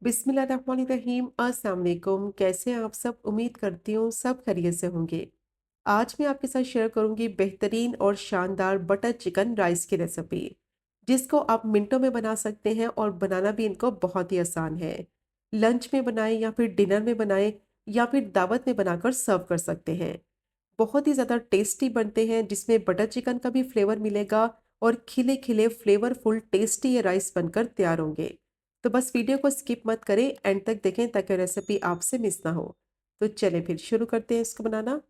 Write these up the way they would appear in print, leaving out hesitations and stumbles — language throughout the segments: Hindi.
बिस्मिल्लाहिर्रहमानिर्रहीम। अस्सलाम वालेकुम। कैसे हैं आप सब? उम्मीद करती हूँ सब खैरियत से होंगे। आज मैं आपके साथ शेयर करूंगी बेहतरीन और शानदार बटर चिकन राइस की रेसिपी, जिसको आप मिनटों में बना सकते हैं और बनाना भी इनको बहुत ही आसान है। लंच में बनाएं या फिर डिनर में बनाएं या फिर दावत में बनाकर सर्व कर सकते हैं। बहुत ही ज़्यादा टेस्टी बनते हैं, जिसमें बटर चिकन का भी फ्लेवर मिलेगा और खिले खिले फ्लेवरफुल टेस्टी ये राइस बनकर तैयार होंगे। तो बस वीडियो को स्किप मत करें, एंड तक देखें ताकि रेसिपी आपसे मिस ना हो। तो चलें फिर शुरू करते हैं इसको बनाना।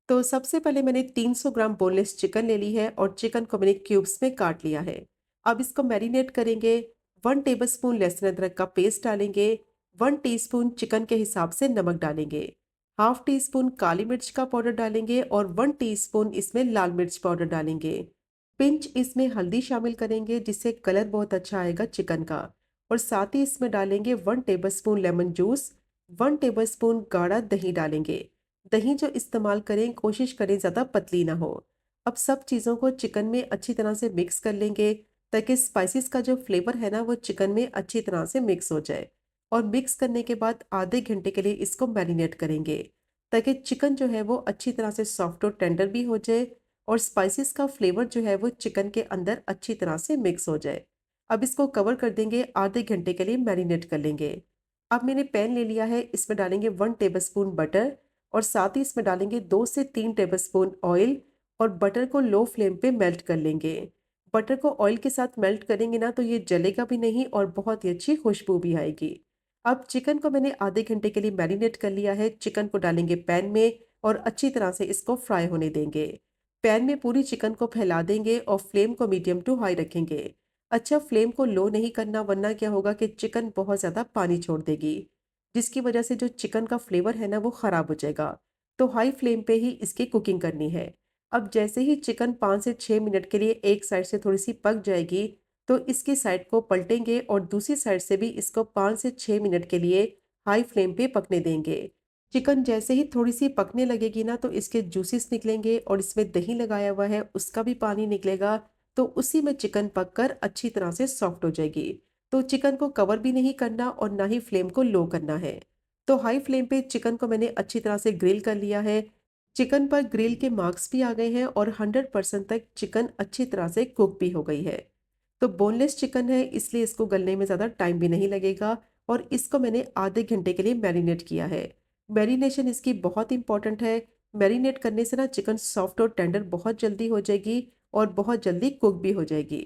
तो सबसे पहले मैंने 300 ग्राम बोनलेस चिकन ले ली है और चिकन को मैंने क्यूब्स में काट लिया है। अब इसको मैरिनेट करेंगे। 1 टेबलस्पून लहसुन अदरक का पेस्ट डालेंगे। 1 टीस्पून चिकन के हिसाब से नमक डालेंगे। हाफ टी स्पून काली मिर्च का पाउडर डालेंगे और 1 टीस्पून इसमें लाल मिर्च पाउडर डालेंगे। पिंच इसमें हल्दी शामिल करेंगे, जिससे कलर बहुत अच्छा आएगा चिकन का। और साथ ही इसमें डालेंगे 1 टेबलस्पून लेमन जूस। 1 टेबलस्पून गाढ़ा दही डालेंगे। दही जो इस्तेमाल करें कोशिश करें ज़्यादा पतली ना हो। अब सब चीज़ों को चिकन में अच्छी तरह से मिक्स कर लेंगे, ताकि स्पाइसेस का जो फ्लेवर है ना वो चिकन में अच्छी तरह से मिक्स हो जाए। और मिक्स करने के बाद आधे घंटे के लिए इसको मैरिनेट करेंगे, ताकि चिकन जो है वो अच्छी तरह से सॉफ्ट और टेंडर भी हो जाए और स्पाइसेस का फ्लेवर जो है वो चिकन के अंदर अच्छी तरह से मिक्स हो जाए। अब इसको कवर कर देंगे, आधे घंटे के लिए मैरिनेट कर लेंगे। अब मैंने पैन ले लिया है, इसमें डालेंगे 1 टेबलस्पून बटर और साथ ही इसमें डालेंगे 2 से 3 टेबलस्पून ऑयल और बटर को लो फ्लेम पे मेल्ट कर लेंगे। बटर को ऑयल के साथ मेल्ट करेंगे ना तो ये जलेगा भी नहीं और बहुत ही अच्छी खुशबू भी आएगी। अब चिकन को मैंने आधे घंटे के लिए मैरिनेट कर लिया है। चिकन को डालेंगे पैन में और अच्छी तरह से इसको फ्राई होने देंगे। पैन में पूरी चिकन को फैला देंगे और फ्लेम को मीडियम टू हाई रखेंगे। अच्छा, फ्लेम को लो नहीं करना, वरना क्या होगा कि चिकन बहुत ज़्यादा पानी छोड़ देगी, जिसकी वजह से जो चिकन का फ्लेवर है ना वो ख़राब हो जाएगा। तो हाई फ्लेम पे ही इसकी कुकिंग करनी है। अब जैसे ही चिकन 5 से 6 मिनट के लिए एक साइड से थोड़ी सी पक जाएगी, तो इसकी साइड को पलटेंगे और दूसरी साइड से भी इसको 5 से 6 मिनट के लिए हाई फ्लेम पे पकने देंगे। चिकन जैसे ही थोड़ी सी पकने लगेगी ना तो इसके जूसेस निकलेंगे और इसमें दही लगाया हुआ है उसका भी पानी निकलेगा। तो उसी में चिकन पककर अच्छी तरह से सॉफ्ट हो जाएगी। तो चिकन को कवर भी नहीं करना और ना ही फ्लेम को लो करना है। तो हाई फ्लेम पे चिकन को मैंने अच्छी तरह से ग्रिल कर लिया है। चिकन पर ग्रिल के मार्क्स भी आ गए हैं और 100% तक चिकन अच्छी तरह से कुक भी हो गई है। तो बोनलेस चिकन है, इसलिए इसको गलने में ज़्यादा टाइम भी नहीं लगेगा। और इसको मैंने आधे घंटे के लिए मैरिनेट किया है। मैरिनेशन इसकी बहुत इंपॉर्टेंट है। मैरिनेट करने से ना चिकन सॉफ्ट और टेंडर बहुत जल्दी हो जाएगी और बहुत जल्दी कुक भी हो जाएगी।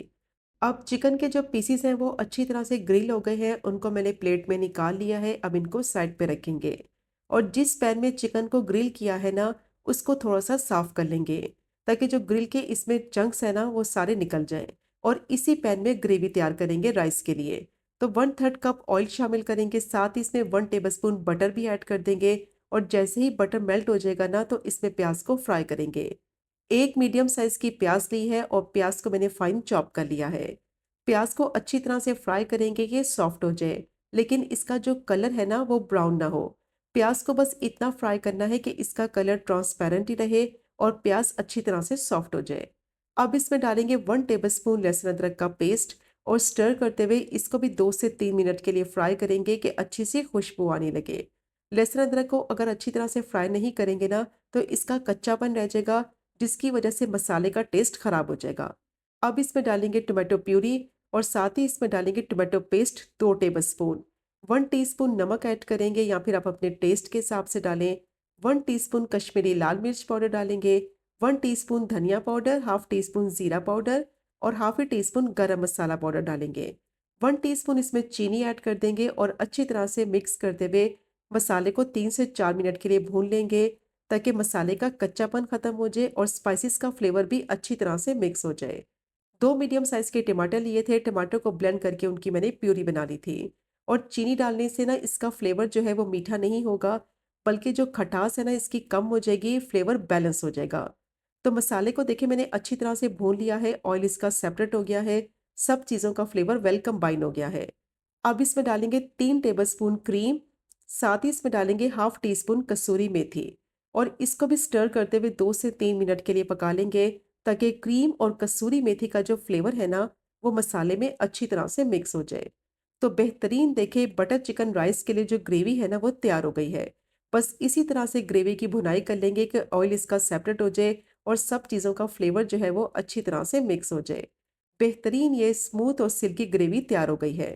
अब चिकन के जो पीसीस हैं वो अच्छी तरह से ग्रिल हो गए हैं, उनको मैंने प्लेट में निकाल लिया है। अब इनको साइड पे रखेंगे और जिस पैन में चिकन को ग्रिल किया है ना उसको थोड़ा सा साफ कर लेंगे, ताकि जो ग्रिल के इसमें चंक्स है ना वो सारे निकल जाएं। और इसी पैन में ग्रेवी तैयार करेंगे राइस के लिए। तो 1/3 कप ऑयल शामिल करेंगे, साथ ही इसमें 1 टेबलस्पून बटर भी ऐड कर देंगे। और जैसे ही बटर मेल्ट हो जाएगा ना तो इसमें प्याज को फ्राई करेंगे। एक मीडियम साइज की प्याज ली है और प्याज को मैंने फाइन चॉप कर लिया है। प्याज को अच्छी तरह से फ्राई करेंगे कि सॉफ्ट हो जाए, लेकिन इसका जो कलर है ना वो ब्राउन ना हो। प्याज को बस इतना फ्राई करना है कि इसका कलर ट्रांसपेरेंट ही रहे और प्याज अच्छी तरह से सॉफ्ट हो जाए। अब इसमें डालेंगे 1 टेबलस्पून लहसुन अदरक का पेस्ट और स्टर करते हुए इसको भी 2 से 3 मिनट के लिए फ्राई करेंगे कि अच्छी सी खुशबू आने लगे। लहसुन अदरक को अगर अच्छी तरह से फ्राई नहीं करेंगे ना तो इसका कच्चापन रह जाएगा, जिसकी वजह से मसाले का टेस्ट खराब हो जाएगा। अब इसमें डालेंगे टोमेटो प्यूरी और साथ ही इसमें डालेंगे टोमेटो पेस्ट 2 टेबलस्पून। 1 टीस्पून नमक ऐड करेंगे या फिर आप अपने टेस्ट के हिसाब से डालें। 1 टीस्पून कश्मीरी लाल मिर्च पाउडर डालेंगे। 1 टीस्पून धनिया पाउडर, हाफ टी स्पून जीरा पाउडर और हाफ ए टीस्पून गरम मसाला पाउडर डालेंगे। 1 टीस्पून इसमें चीनी ऐड कर देंगे और अच्छी तरह से मिक्स करते हुए मसाले को 3 से 4 मिनट के लिए भून लेंगे, ताकि मसाले का कच्चापन खत्म हो जाए और स्पाइसेस का फ्लेवर भी अच्छी तरह से मिक्स हो जाए। 2 मीडियम साइज के टमाटर लिए थे, टमाटर को ब्लेंड करके उनकी मैंने प्यूरी बना ली थी। और चीनी डालने से ना इसका फ्लेवर जो है वो मीठा नहीं होगा, बल्कि जो खटास है ना इसकी कम हो जाएगी, फ्लेवर बैलेंस हो जाएगा। तो मसाले को देखिए मैंने अच्छी तरह से भून लिया है, ऑयल इसका सेपरेट हो गया है, सब चीज़ों का फ्लेवर वेल कंबाइन हो गया है। अब इसमें डालेंगे 3 टेबलस्पून क्रीम, साथ ही इसमें डालेंगे हाफ टी स्पून कसूरी मेथी और इसको भी स्टर करते हुए 2 से 3 मिनट के लिए पका लेंगे, ताकि क्रीम और कसूरी मेथी का जो फ्लेवर है ना वो मसाले में अच्छी तरह से मिक्स हो जाए। तो बेहतरीन देखिए बटर चिकन राइस के लिए जो ग्रेवी है ना वो तैयार हो गई है। बस इसी तरह से ग्रेवी की भुनाई कर लेंगे कि ऑयल इसका सेपरेट हो जाए और सब चीज़ों का फ्लेवर जो है वो अच्छी तरह से मिक्स हो जाए। बेहतरीन ये स्मूथ और सिल्की ग्रेवी तैयार हो गई है।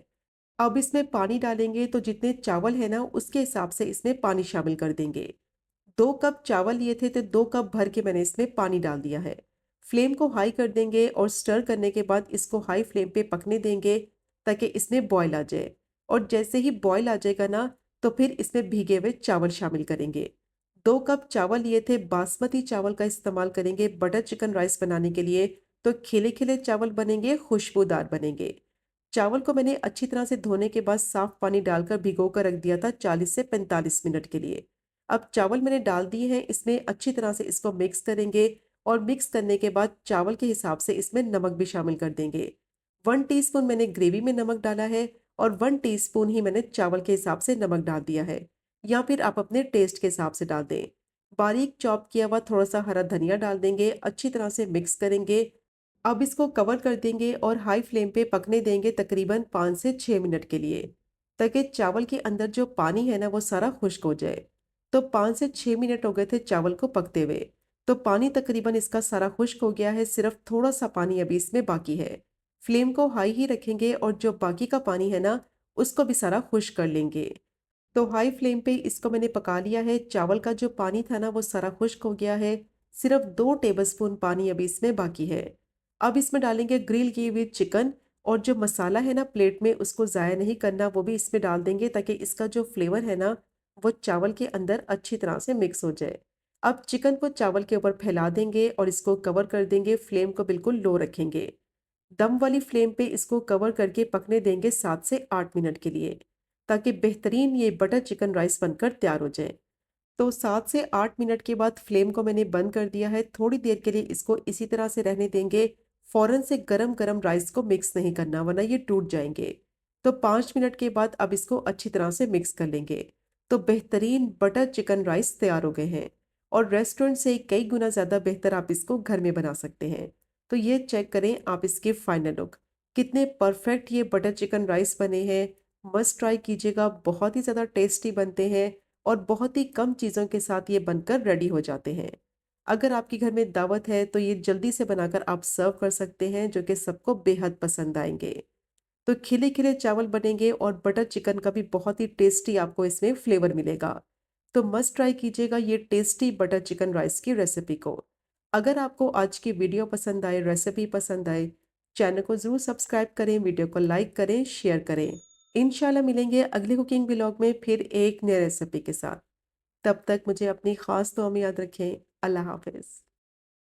अब इसमें पानी डालेंगे तो जितने चावल है ना उसके हिसाब से इसमें पानी शामिल कर देंगे। 2 कप चावल लिए थे तो 2 कप भर के मैंने इसमें पानी डाल दिया है। फ्लेम को हाई कर देंगे और स्टर करने के बाद इसको हाई फ्लेम पे पकने देंगे ताकि इसमें बॉयल आ जाए। और जैसे ही बॉयल आ जाएगा ना तो फिर इसमें भीगे हुए चावल शामिल करेंगे। 2 कप चावल लिए थे, बासमती चावल का इस्तेमाल करेंगे बटर चिकन राइस बनाने के लिए। तो खिले-खिले चावल बनेंगे, खुशबूदार बनेंगे। चावल को मैंने अच्छी तरह से धोने के बाद साफ पानी डालकर भिगो कर रख दिया था 40 से 45 मिनट के लिए। अब चावल मैंने डाल दिए हैं, इसमें अच्छी तरह से इसको मिक्स करेंगे और मिक्स करने के बाद चावल के हिसाब से इसमें नमक भी शामिल कर देंगे। 1 टीस्पून मैंने ग्रेवी में नमक डाला है और 1 टीस्पून ही मैंने चावल के हिसाब से नमक डाल दिया है, या फिर आप अपने टेस्ट के हिसाब से डाल दें। बारीक चॉप किया हुआ थोड़ा सा हरा धनिया डाल देंगे, अच्छी तरह से मिक्स करेंगे। अब इसको कवर कर देंगे और हाई फ्लेम पे पकने देंगे तकरीबन 5 से 6 मिनट के लिए, ताकि चावल के अंदर जो पानी है ना वो सारा खुश्क हो जाए। तो 5 से 6 मिनट हो गए थे चावल को पकते हुए। तो पानी तकरीबन इसका सारा खुश्क हो गया है, सिर्फ थोड़ा सा पानी अभी इसमें बाकी है। फ्लेम को हाई ही रखेंगे और जो बाकी का पानी है ना उसको भी सारा खुश्क कर लेंगे। तो हाई फ्लेम पे इसको मैंने पका लिया है। चावल का जो पानी था ना वो सारा खुश्क हो गया है। सिर्फ 2 टेबलस्पून पानी अभी इसमें बाकी है। अब इसमें डालेंगे ग्रिल की हुई चिकन और जो मसाला है ना प्लेट में उसको ज़ाया नहीं करना, वो भी इसमें डाल देंगे ताकि इसका जो फ्लेवर है ना वो चावल के अंदर अच्छी तरह से मिक्स हो जाए। अब चिकन को चावल के ऊपर फैला देंगे और इसको कवर कर देंगे। फ्लेम को बिल्कुल लो रखेंगे। दम वाली फ्लेम पे इसको कवर करके पकने देंगे 7 से 8 मिनट के लिए, ताकि बेहतरीन ये बटर चिकन राइस बनकर तैयार हो जाए। तो 7 से 8 मिनट के बाद फ्लेम को मैंने बंद कर दिया है। थोड़ी देर के लिए इसको इसी तरह से रहने देंगे। फ़ौरन से गरम-गरम राइस को मिक्स नहीं करना वरना ये टूट जाएँगे। तो 5 मिनट के बाद अब इसको अच्छी तरह से मिक्स कर लेंगे। तो बेहतरीन बटर चिकन राइस तैयार हो गए हैं और रेस्टोरेंट से कई गुना ज़्यादा बेहतर आप इसको घर में बना सकते हैं। तो ये चेक करें आप इसके फाइनल लुक। कितने परफेक्ट ये बटर चिकन राइस बने हैं। मस्ट ट्राई कीजिएगा, बहुत ही ज़्यादा टेस्टी बनते हैं और बहुत ही कम चीज़ों के साथ ये बनकर रेडी हो जाते हैं। अगर आपके घर में दावत है तो ये जल्दी से बनाकर आप सर्व कर सकते हैं, जो कि सबको बेहद पसंद आएँगे। तो खिले-खिले चावल बनेंगे और बटर चिकन का भी बहुत ही टेस्टी आपको इसमें फ्लेवर मिलेगा। तो मस्ट ट्राई कीजिएगा ये टेस्टी बटर चिकन राइस की रेसिपी को। अगर आपको आज की वीडियो पसंद आए, रेसिपी पसंद आए, चैनल को ज़रूर सब्सक्राइब करें, वीडियो को लाइक करें, शेयर करें। इंशाल्लाह मिलेंगे अगले कुकिंग व्लॉग में फिर एक नए रेसिपी के साथ। तब तक मुझे अपनी ख़ास दुआ में याद रखें। अल्लाह हाफ़िज़।